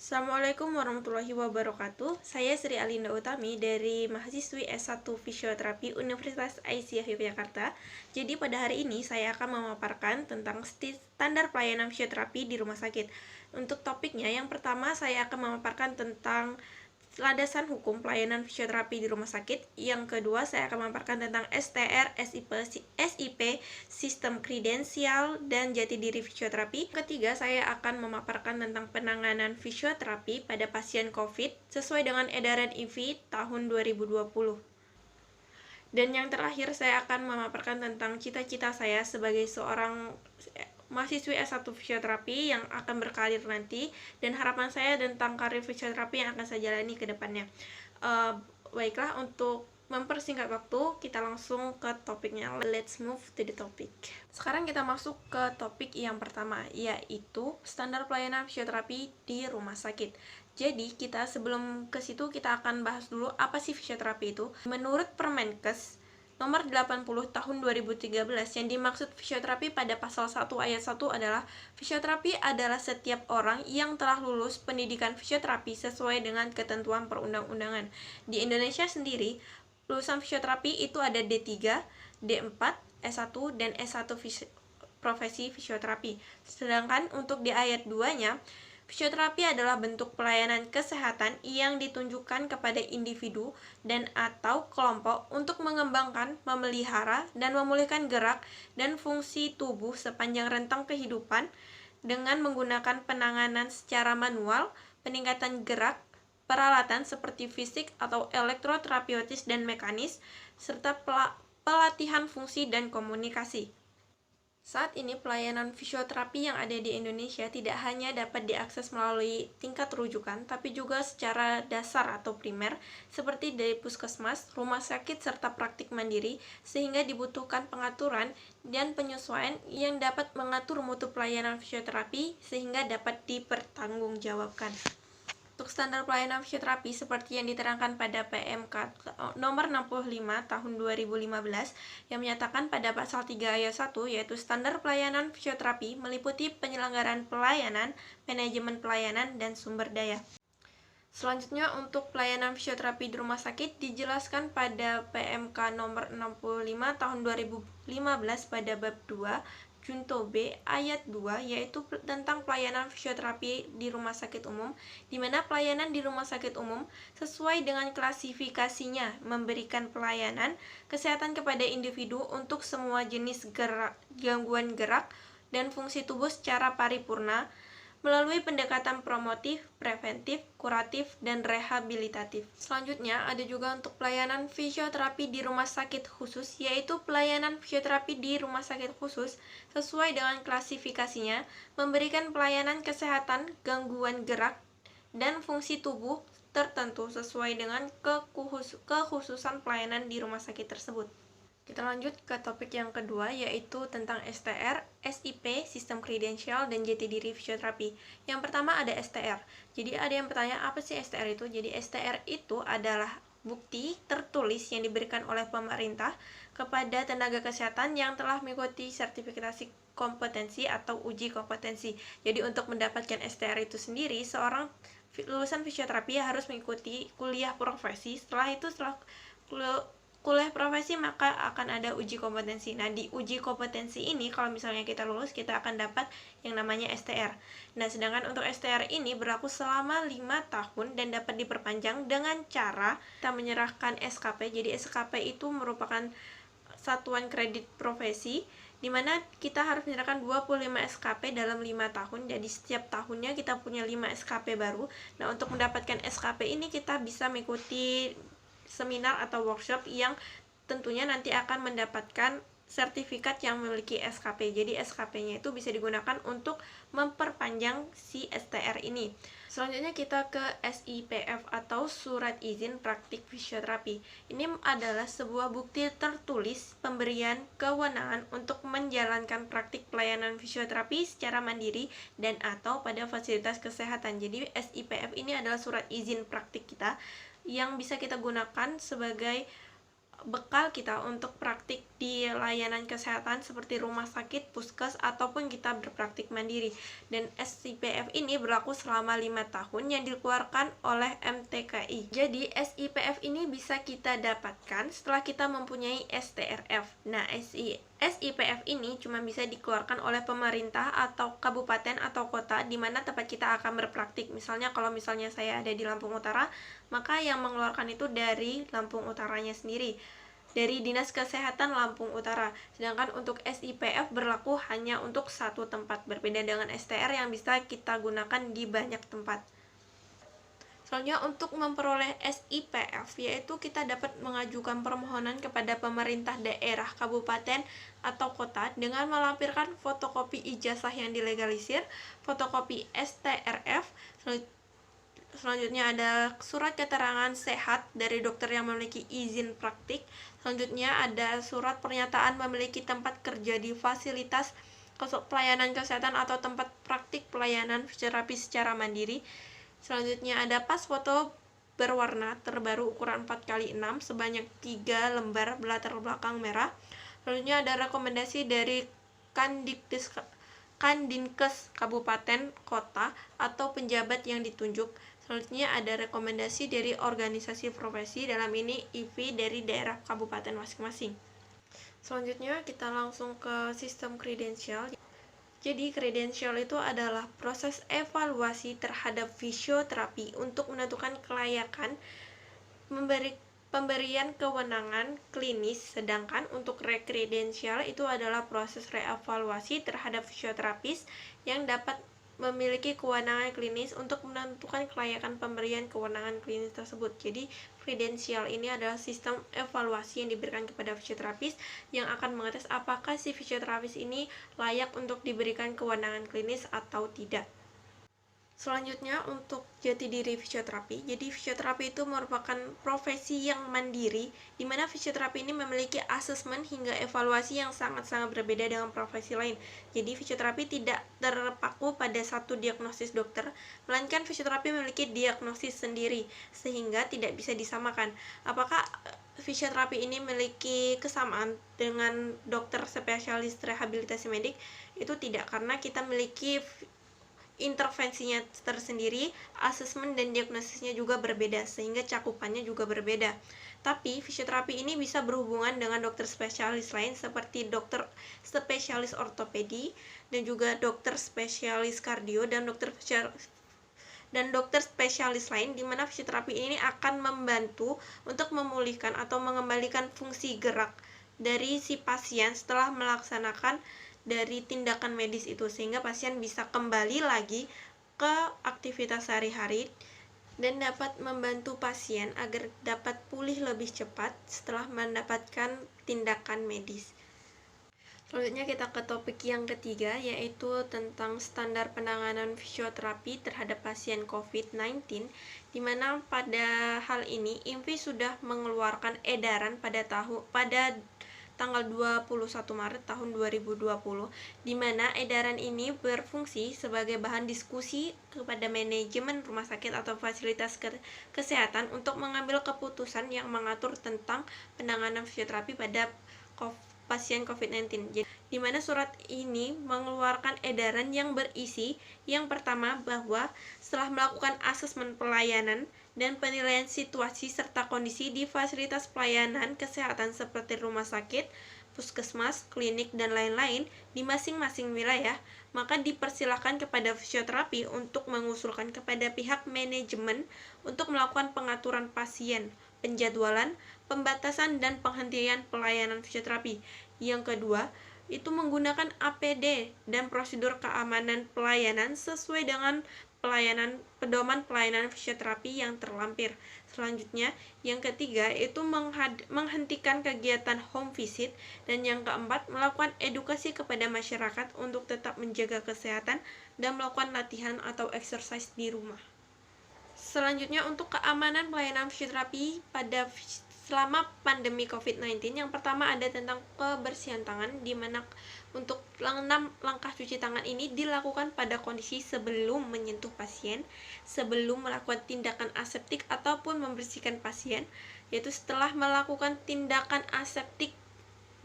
Assalamualaikum warahmatullahi wabarakatuh. Saya Sri Alinda Utami dari mahasiswi S1 Fisioterapi Universitas Aisyah Yogyakarta. Jadi pada hari ini saya akan memaparkan tentang standar pelayanan fisioterapi di rumah sakit. Untuk topiknya, yang pertama saya akan memaparkan tentang landasan hukum pelayanan fisioterapi di rumah sakit. Yang kedua, saya akan memaparkan tentang STR, SIP, sistem kredensial, dan jati diri fisioterapi. Ketiga, saya akan memaparkan tentang penanganan fisioterapi pada pasien COVID sesuai dengan edaran IV tahun 2020. Dan yang terakhir, saya akan memaparkan tentang cita-cita saya sebagai seorang mahasiswi S1 fisioterapi yang akan berkarir nanti, dan harapan saya tentang karir fisioterapi yang akan saya jalani ke depannya. Baiklah, untuk mempersingkat waktu, kita langsung ke topiknya. Let's move to the topic. Sekarang kita masuk ke topik yang pertama, yaitu standar pelayanan fisioterapi di rumah sakit. Jadi, sebelum ke situ kita akan bahas dulu apa sih fisioterapi itu. Menurut Permenkes Nomor 80 Tahun 2013, yang dimaksud fisioterapi pada pasal 1 ayat 1 adalah fisioterapi adalah setiap orang yang telah lulus pendidikan fisioterapi sesuai dengan ketentuan perundang-undangan. Di Indonesia sendiri, lulusan fisioterapi itu ada D3, D4, S1, dan S1 profesi fisioterapi. Sedangkan untuk di ayat 2-nya, fisioterapi adalah bentuk pelayanan kesehatan yang ditunjukkan kepada individu dan atau kelompok untuk mengembangkan, memelihara, dan memulihkan gerak dan fungsi tubuh sepanjang rentang kehidupan dengan menggunakan penanganan secara manual, peningkatan gerak, peralatan seperti fisik atau elektroterapeutis dan mekanis, serta pelatihan fungsi dan komunikasi. Saat ini pelayanan fisioterapi yang ada di Indonesia tidak hanya dapat diakses melalui tingkat rujukan, tapi juga secara dasar atau primer, seperti dari puskesmas, rumah sakit, serta praktik mandiri, sehingga dibutuhkan pengaturan dan penyesuaian yang dapat mengatur mutu pelayanan fisioterapi sehingga dapat dipertanggungjawabkan. Untuk standar pelayanan fisioterapi seperti yang diterangkan pada PMK nomor 65 tahun 2015 yang menyatakan pada pasal 3 ayat 1, yaitu standar pelayanan fisioterapi meliputi penyelenggaraan pelayanan, manajemen pelayanan, dan sumber daya. Selanjutnya, untuk pelayanan fisioterapi di rumah sakit dijelaskan pada PMK nomor 65 tahun 2015 pada bab 2 Junto B ayat 2, yaitu tentang pelayanan fisioterapi di rumah sakit umum, di mana pelayanan di rumah sakit umum sesuai dengan klasifikasinya memberikan pelayanan kesehatan kepada individu untuk semua jenis gangguan gerak dan fungsi tubuh secara paripurna melalui pendekatan promotif, preventif, kuratif, dan rehabilitatif. Selanjutnya, ada juga untuk pelayanan fisioterapi di rumah sakit khusus, yaitu pelayanan fisioterapi di rumah sakit khusus sesuai dengan klasifikasinya, memberikan pelayanan kesehatan gangguan gerak dan fungsi tubuh tertentu sesuai dengan kekhususan pelayanan di rumah sakit tersebut. Kita lanjut ke topik yang kedua, yaitu tentang STR, SIP, sistem kredensial, dan jati diri fisioterapi. Yang pertama ada STR. Jadi ada yang bertanya, apa sih STR itu? Jadi STR itu adalah bukti tertulis yang diberikan oleh pemerintah kepada tenaga kesehatan yang telah mengikuti sertifikasi kompetensi atau uji kompetensi. Jadi untuk mendapatkan STR itu sendiri, seorang lulusan fisioterapi harus mengikuti kuliah profesi. Setelah kuliah profesi maka akan ada uji kompetensi. Nah, di uji kompetensi ini kalau misalnya kita lulus, kita akan dapat yang namanya STR. Nah, sedangkan untuk STR ini berlaku selama 5 tahun dan dapat diperpanjang dengan cara kita menyerahkan SKP. Jadi SKP itu merupakan satuan kredit profesi, di mana kita harus menyerahkan 25 SKP dalam 5 tahun. Jadi setiap tahunnya kita punya 5 SKP baru. Nah, untuk mendapatkan SKP ini kita bisa mengikuti seminar atau workshop yang tentunya nanti akan mendapatkan sertifikat yang memiliki SKP. Jadi SKP-nya itu bisa digunakan untuk memperpanjang si STR ini. Selanjutnya kita ke SIPF atau Surat Izin Praktik Fisioterapi. Ini adalah sebuah bukti tertulis pemberian kewenangan untuk menjalankan praktik pelayanan fisioterapi secara mandiri dan atau pada fasilitas kesehatan. Jadi SIPF ini adalah surat izin praktik kita yang bisa kita gunakan sebagai bekal kita untuk praktik di layanan kesehatan seperti rumah sakit, puskes, ataupun kita berpraktik mandiri. Dan SIPF ini berlaku selama 5 tahun yang dikeluarkan oleh MTKI. Jadi SIPF ini bisa kita dapatkan setelah kita mempunyai STRF. Nah, SIPF ini cuma bisa dikeluarkan oleh pemerintah atau kabupaten atau kota di mana tempat kita akan berpraktik. Misalnya kalau saya ada di Lampung Utara, maka yang mengeluarkan itu dari Lampung Utaranya sendiri, dari Dinas Kesehatan Lampung Utara. Sedangkan untuk SIPF berlaku hanya untuk satu tempat, berbeda dengan STR yang bisa kita gunakan di banyak tempat. Soalnya untuk memperoleh SIPF, yaitu kita dapat mengajukan permohonan kepada pemerintah daerah, kabupaten, atau kota dengan melampirkan fotokopi ijazah yang dilegalisir, fotokopi STRF, selanjutnya ada surat keterangan sehat dari dokter yang memiliki izin praktik. Selanjutnya ada surat pernyataan memiliki tempat kerja di fasilitas pelayanan kesehatan atau tempat praktik pelayanan fisioterapi secara mandiri. Selanjutnya ada pas foto berwarna terbaru ukuran 4x6 sebanyak 3 lembar berlatar belakang merah. Selanjutnya ada rekomendasi dari Kandinkes kabupaten, kota, atau penjabat yang ditunjuk. Selanjutnya ada rekomendasi dari organisasi profesi, dalam ini IV dari daerah kabupaten masing-masing. Selanjutnya kita langsung ke sistem kredensial. Jadi kredensial itu adalah proses evaluasi terhadap fisioterapi untuk menentukan kelayakan pemberian kewenangan klinis, sedangkan untuk rekredensial itu adalah proses reevaluasi terhadap fisioterapis yang dapat memiliki kewenangan klinis untuk menentukan kelayakan pemberian kewenangan klinis tersebut. Jadi kredensial ini adalah sistem evaluasi yang diberikan kepada fisioterapis yang akan mengetes apakah si fisioterapis ini layak untuk diberikan kewenangan klinis atau tidak. Selanjutnya untuk jati diri fisioterapi. Jadi fisioterapi itu merupakan profesi yang mandiri, di mana fisioterapi ini memiliki asesmen hingga evaluasi yang sangat-sangat berbeda dengan profesi lain. Jadi fisioterapi tidak terpaku pada satu diagnosis dokter, melainkan fisioterapi memiliki diagnosis sendiri, sehingga tidak bisa disamakan. Apakah fisioterapi ini memiliki kesamaan dengan dokter spesialis rehabilitasi medik? Itu tidak, karena kita memiliki intervensinya tersendiri, asesmen dan diagnosisnya juga berbeda, sehingga cakupannya juga berbeda. Tapi fisioterapi ini bisa berhubungan dengan dokter spesialis lain seperti dokter spesialis ortopedi dan juga dokter spesialis kardio dan dokter spesialis lain, di mana fisioterapi ini akan membantu untuk memulihkan atau mengembalikan fungsi gerak dari si pasien setelah melaksanakan dari tindakan medis itu, sehingga pasien bisa kembali lagi ke aktivitas sehari-hari dan dapat membantu pasien agar dapat pulih lebih cepat setelah mendapatkan tindakan medis. Selanjutnya kita ke topik yang ketiga, yaitu tentang standar penanganan fisioterapi terhadap pasien COVID-19, di mana pada hal ini IMVI sudah mengeluarkan edaran pada tanggal 21 Maret tahun 2020, di mana edaran ini berfungsi sebagai bahan diskusi kepada manajemen rumah sakit atau fasilitas kesehatan untuk mengambil keputusan yang mengatur tentang penanganan fisioterapi pada pasien COVID-19. Di mana surat ini mengeluarkan edaran yang berisi yang pertama, bahwa setelah melakukan asesmen pelayanan dan penilaian situasi serta kondisi di fasilitas pelayanan kesehatan seperti rumah sakit, puskesmas, klinik, dan lain-lain di masing-masing wilayah, maka dipersilakan kepada fisioterapi untuk mengusulkan kepada pihak manajemen untuk melakukan pengaturan pasien, penjadwalan, pembatasan, dan penghentian pelayanan fisioterapi. Yang kedua, itu menggunakan APD dan prosedur keamanan pelayanan sesuai dengan pedoman pelayanan fisioterapi yang terlampir. Selanjutnya, yang ketiga itu menghentikan kegiatan home visit, dan yang keempat melakukan edukasi kepada masyarakat untuk tetap menjaga kesehatan dan melakukan latihan atau exercise di rumah. Selanjutnya untuk keamanan pelayanan fisioterapi selama pandemi COVID-19, yang pertama ada tentang kebersihan tangan, di mana untuk 6 langkah cuci tangan ini dilakukan pada kondisi sebelum menyentuh pasien, sebelum melakukan tindakan aseptik ataupun membersihkan pasien, yaitu setelah melakukan tindakan aseptik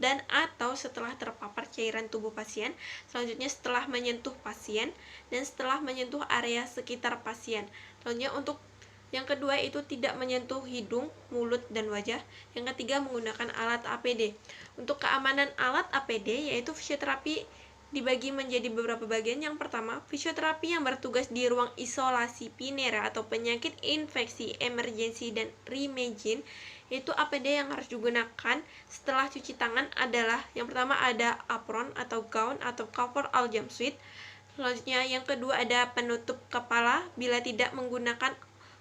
dan atau setelah terpapar cairan tubuh pasien, selanjutnya setelah menyentuh pasien, dan setelah menyentuh area sekitar pasien. Selanjutnya untuk yang kedua itu tidak menyentuh hidung, mulut, dan wajah. Yang ketiga menggunakan alat APD. Untuk keamanan alat APD yaitu fisioterapi dibagi menjadi beberapa bagian. Yang pertama, fisioterapi yang bertugas di ruang isolasi pinera atau penyakit infeksi, emergensi, dan reimagine. Itu APD yang harus digunakan setelah cuci tangan adalah yang pertama ada apron atau gown atau cover all jumpsuit. Selanjutnya yang kedua ada penutup kepala bila tidak menggunakan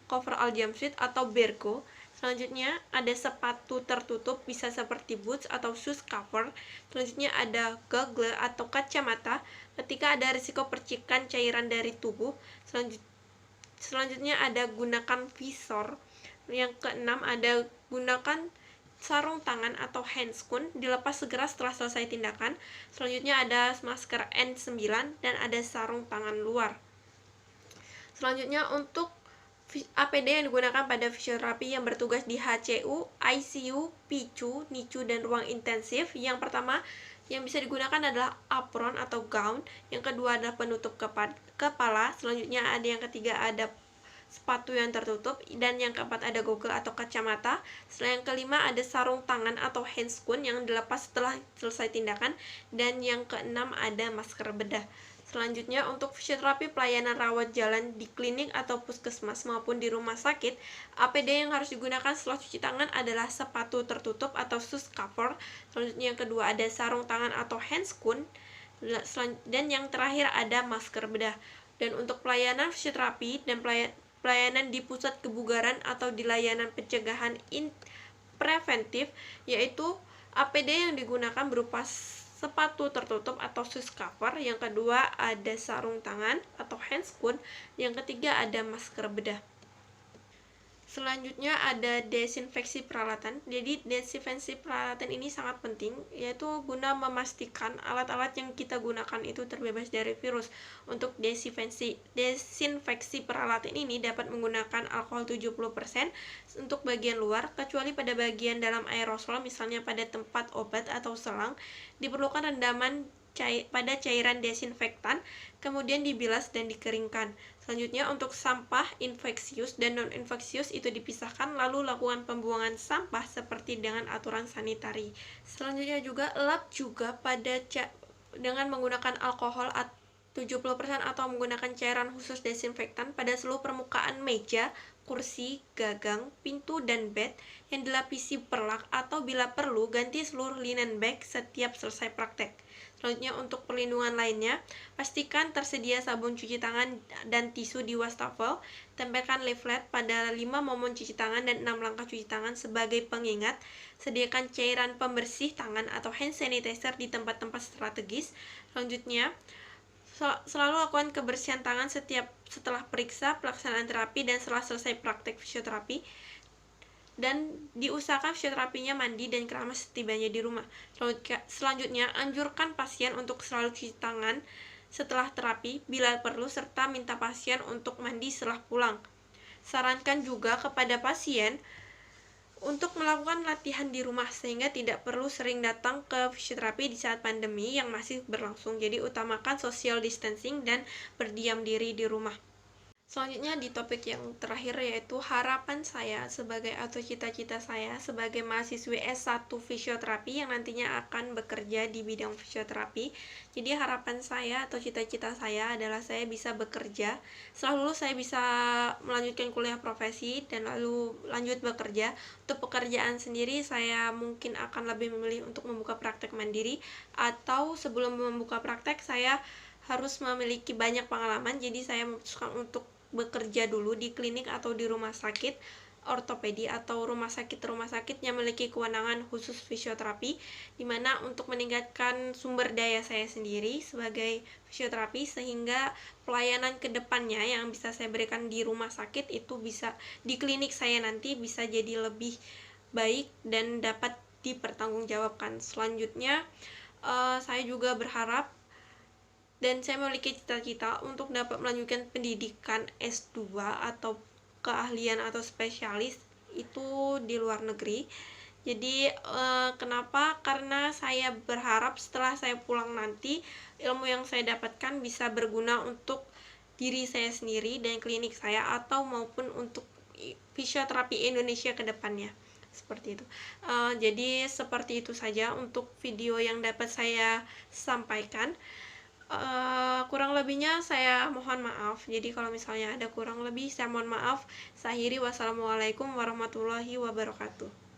cover all jumpsuit atau bergo. Selanjutnya ada sepatu tertutup bisa seperti boots atau shoes cover. Selanjutnya ada goggle atau kacamata ketika ada risiko percikan cairan dari tubuh. Selanjutnya ada gunakan visor. Yang keenam ada gunakan sarung tangan atau handscoon dilepas segera setelah selesai tindakan. Selanjutnya ada masker N9 dan ada sarung tangan luar. Selanjutnya untuk APD yang digunakan pada fisioterapi yang bertugas di HCU, ICU, PICU, NICU, dan ruang intensif. Yang pertama yang bisa digunakan adalah apron atau gown. Yang kedua adalah penutup kepala. Selanjutnya ada yang ketiga ada sepatu yang tertutup, dan yang keempat ada goggle atau kacamata. Setelah yang kelima ada sarung tangan atau handscoon yang dilepas setelah selesai tindakan, dan yang keenam ada masker bedah. Selanjutnya untuk fisioterapi pelayanan rawat jalan di klinik atau puskesmas maupun di rumah sakit, APD yang harus digunakan setelah cuci tangan adalah sepatu tertutup atau shoes cover. Selanjutnya yang kedua ada sarung tangan atau handscoon, dan yang terakhir ada masker bedah. Dan untuk pelayanan fisioterapi dan pelayanan di pusat kebugaran atau di layanan pencegahan preventif, yaitu APD yang digunakan berupa sepatu tertutup atau shoes cover. Yang kedua ada sarung tangan atau handscoon. Yang ketiga ada masker bedah. Selanjutnya ada desinfeksi peralatan. Jadi desinfeksi peralatan ini sangat penting, yaitu guna memastikan alat-alat yang kita gunakan itu terbebas dari virus. Untuk desinfeksi peralatan ini dapat menggunakan alkohol 70% untuk bagian luar, kecuali pada bagian dalam aerosol, misalnya pada tempat obat atau selang. Diperlukan rendaman pada cairan desinfektan, kemudian dibilas dan dikeringkan. Selanjutnya untuk sampah infeksius dan non-infeksius itu dipisahkan, lalu lakukan pembuangan sampah seperti dengan aturan sanitari. Selanjutnya juga lap juga dengan menggunakan alkohol 70% atau menggunakan cairan khusus desinfektan pada seluruh permukaan meja, kursi, gagang, pintu, dan bed yang dilapisi perlak, atau bila perlu ganti seluruh linen bag setiap selesai praktek. Selanjutnya untuk perlindungan lainnya, pastikan tersedia sabun cuci tangan dan tisu di wastafel. Tempelkan leaflet pada 5 momen cuci tangan dan 6 langkah cuci tangan sebagai pengingat. Sediakan cairan pembersih tangan atau hand sanitizer di tempat-tempat strategis. Selanjutnya, selalu lakukan kebersihan tangan setelah periksa, pelaksanaan terapi, dan setelah selesai praktek fisioterapi. Dan diusahakan fisioterapinya mandi dan keramas setibanya di rumah. Selanjutnya, anjurkan pasien untuk selalu cuci tangan setelah terapi bila perlu, serta minta pasien untuk mandi setelah pulang. Sarankan juga kepada pasien untuk melakukan latihan di rumah sehingga tidak perlu sering datang ke fisioterapi di saat pandemi yang masih berlangsung. Jadi utamakan social distancing dan berdiam diri di rumah. Selanjutnya di topik yang terakhir, yaitu harapan saya atau cita-cita saya sebagai mahasiswi S1 fisioterapi yang nantinya akan bekerja di bidang fisioterapi. Jadi harapan saya atau cita-cita saya adalah saya bisa bekerja. Setelah lulus saya bisa melanjutkan kuliah profesi dan lalu lanjut bekerja. Untuk pekerjaan sendiri saya mungkin akan lebih memilih untuk membuka praktek mandiri, atau sebelum membuka praktek saya harus memiliki banyak pengalaman. Jadi saya memutuskan untuk bekerja dulu di klinik atau di rumah sakit ortopedi atau rumah sakit yang memiliki kewenangan khusus fisioterapi, dimana untuk meningkatkan sumber daya saya sendiri sebagai fisioterapi, sehingga pelayanan kedepannya yang bisa saya berikan di rumah sakit itu bisa di klinik saya nanti bisa jadi lebih baik dan dapat dipertanggungjawabkan. Selanjutnya saya juga berharap dan saya memiliki cita-cita untuk dapat melanjutkan pendidikan S2 atau keahlian atau spesialis itu di luar negeri. Jadi kenapa? Karena saya berharap setelah saya pulang nanti ilmu yang saya dapatkan bisa berguna untuk diri saya sendiri dan klinik saya, atau maupun untuk fisioterapi Indonesia ke depannya. Seperti itu. Jadi seperti itu saja untuk video yang dapat saya sampaikan. Kurang lebihnya saya mohon maaf. Jadi kalau misalnya ada kurang lebih, saya mohon maaf. Saya akhiri, wassalamualaikum warahmatullahi wabarakatuh.